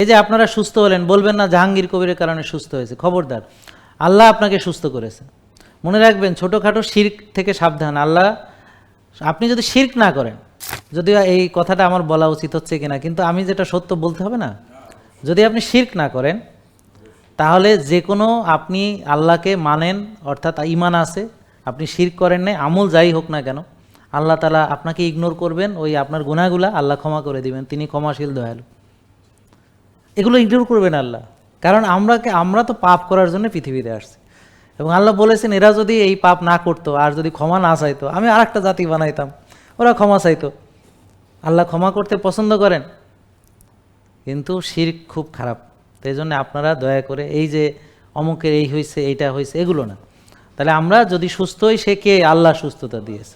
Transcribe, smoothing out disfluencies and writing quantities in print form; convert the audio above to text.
এই যে আপনারা সুস্থ হলেন, বলবেন না জাহাঙ্গীর কবিরের কারণে সুস্থ হয়েছে। খবরদার, আল্লাহ আপনাকে সুস্থ করেছে। মনে রাখবেন, ছোটোখাটো শিরক থেকে সাবধান। আল্লাহ, আপনি যদি শিরক না করেন, যদিও এই কথাটা আমার বলা উচিত হচ্ছে কিনা, কিন্তু আমি যেটা সত্য বলতে হবে না, যদি আপনি শিরক না করেন তাহলে যে কোনো, আপনি আল্লাহকে মানেন অর্থাৎ ঈমান আছে, আপনি শিরক করেন না, আমল যাই হোক না কেন, আল্লাহ তাআলা আপনাকে ইগনোর করবেন, ওই আপনার গুনাহগুলা আল্লাহ ক্ষমা করে দিবেন, তিনি ক্ষমাশীল দয়ালু। এগুলো ইগনোর করবেন আল্লাহ, কারণ আমরা তো পাপ করার জন্য পৃথিবীতে আসছি। এবং আল্লাহ বলেছেন, এরা যদি এই পাপ না করতো আর যদি ক্ষমা না চাইতো, আমি আর একটা জাতি বানাইতাম, ওরা ক্ষমা চাইতো। আল্লাহ ক্ষমা করতে পছন্দ করেন, কিন্তু শিরক খুব খারাপ। তাই জন্য আপনারা দয়া করে এই যে অমুকের এই হয়েছে, এইটা হয়েছে, এগুলো না। তাহলে আমরা যদি সুস্থ হই, সে কে? আল্লাহ সুস্থতা দিয়েছে।